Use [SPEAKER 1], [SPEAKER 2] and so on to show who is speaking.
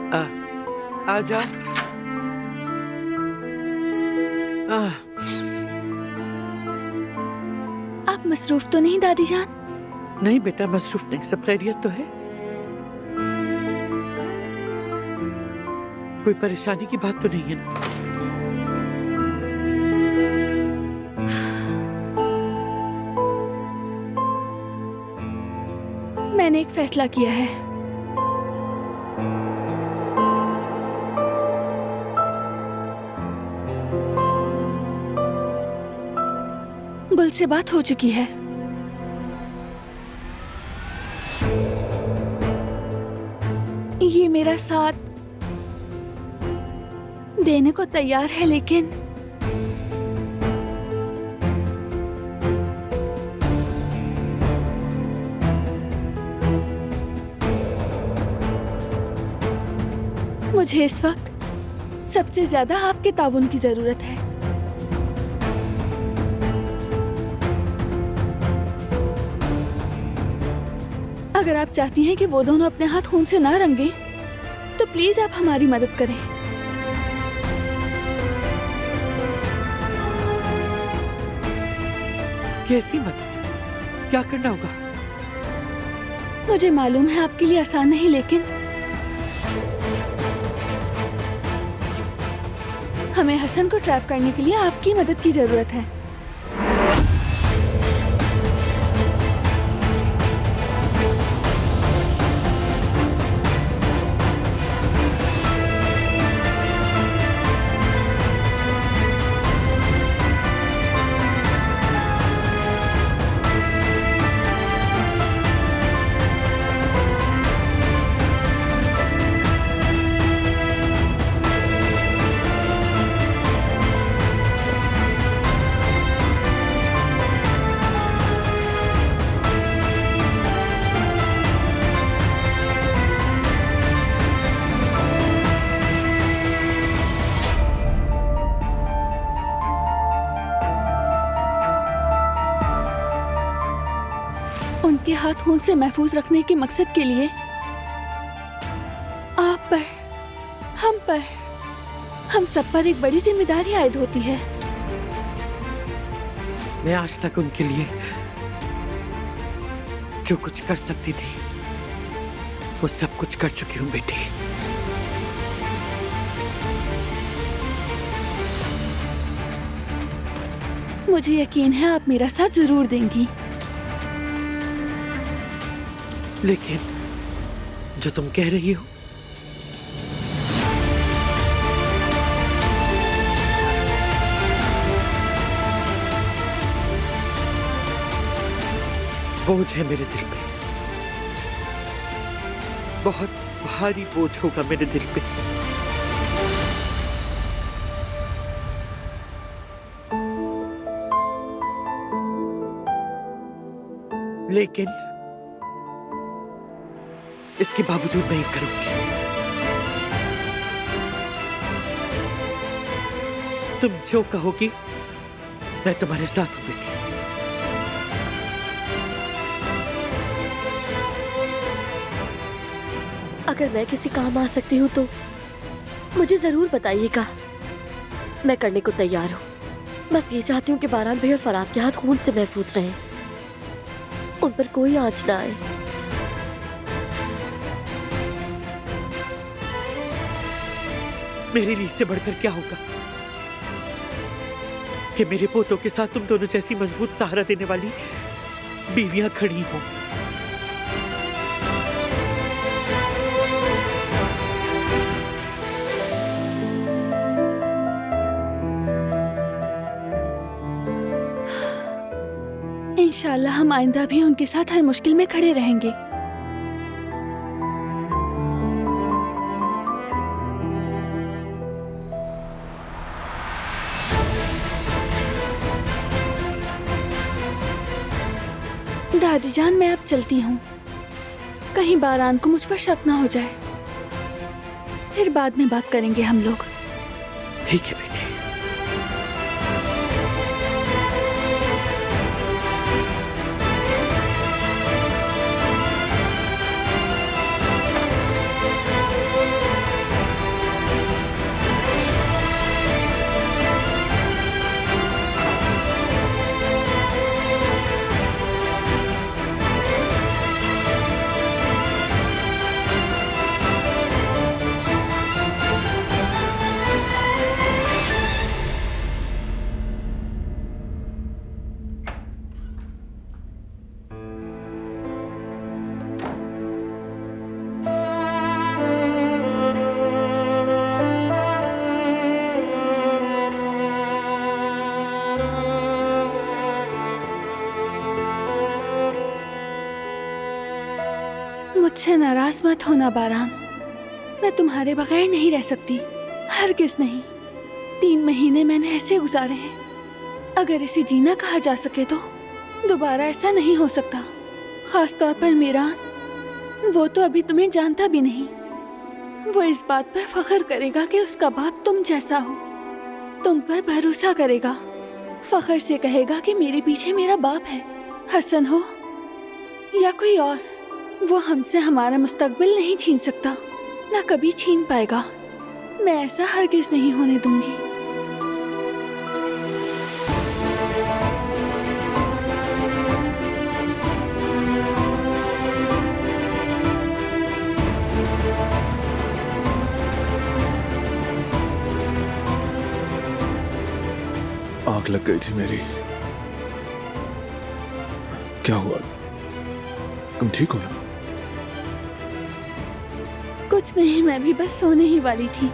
[SPEAKER 1] आ, आ जाओ।
[SPEAKER 2] आप मसरूफ तो नहीं दादी जान?
[SPEAKER 1] नहीं बेटा, मसरूफ नहीं, सब खैरियत तो है। कोई परेशानी की बात तो नहीं है ना?
[SPEAKER 2] मैंने एक फैसला किया है। गुल से बात हो चुकी है। ये मेरा साथ देने को तैयार है, लेकिन मुझे इस वक्त सबसे ज्यादा आपके ताउन की जरूरत है। अगर आप चाहती हैं कि वो दोनों अपने हाथ खून से ना रंगे, तो प्लीज आप हमारी मदद करें।
[SPEAKER 1] कैसी मदद? क्या करना होगा?
[SPEAKER 2] मुझे मालूम है आपके लिए आसान नहीं, लेकिन हमें हसन को ट्रैप करने के लिए आपकी मदद की जरूरत है। उनके हाथ खून से महफूज रखने के मकसद के लिए आप पर, हम सब पर एक बड़ी जिम्मेदारी आयद होती है।
[SPEAKER 1] मैं आज तक उनके लिए जो कुछ कर सकती थी वो सब कुछ कर चुकी हूँ बेटी।
[SPEAKER 2] मुझे यकीन है आप मेरा साथ जरूर देंगी।
[SPEAKER 1] लेकिन जो तुम कह रही हो बोझ है मेरे दिल पे, बहुत भारी बोझ होगा मेरे दिल पे। लेकिन इसके बावजूद मैं ये करूंगी। तुम जो कहोगी मैं तुम्हारे साथ हूं बेटी।
[SPEAKER 3] अगर मैं किसी काम आ सकती हूँ तो मुझे जरूर बताइएगा, मैं करने को तैयार हूँ। बस ये चाहती हूँ कि बारान भाई और फराद के हाथ खून से महफूज रहें, उन पर कोई आंच ना आए।
[SPEAKER 1] मेरे लिए इससे बढ़कर क्या होगा कि मेरे पोतों के साथ तुम दोनों जैसी मजबूत सहारा देने वाली बीवियां खड़ी हो।
[SPEAKER 2] इंशाल्लाह हम आइंदा भी उनके साथ हर मुश्किल में खड़े रहेंगे। दादी जान, मैं अब चलती हूँ। कहीं बारान को मुझ पर शक ना हो जाए। फिर बाद में बात करेंगे हम लोग।
[SPEAKER 1] ठीक है बेटी।
[SPEAKER 2] मुझसे नाराज मत होना बारान। मैं तुम्हारे बगैर नहीं रह सकती, हरगिज़ नहीं। 3 महीने मैंने ऐसे गुजारे हैं, अगर इसे जीना कहा जा सके तो दोबारा ऐसा नहीं हो सकता। खास तौर पर मीरान, वो तो अभी तुम्हें जानता भी नहीं। वो इस बात पर फख्र करेगा कि उसका बाप तुम जैसा हो, तुम पर भरोसा करेगा, फख्र से कहेगा कि मेरे पीछे मेरा बाप है। हसन हो या कोई और, वो हमसे हमारा मुस्तकबिल नहीं छीन सकता, ना कभी छीन पाएगा। मैं ऐसा हरगिज़ नहीं होने दूंगी।
[SPEAKER 4] आग लग गई थी मेरी। क्या हुआ? तुम ठीक हो ना?
[SPEAKER 2] कुछ नहीं, मैं भी बस सोने ही वाली थी।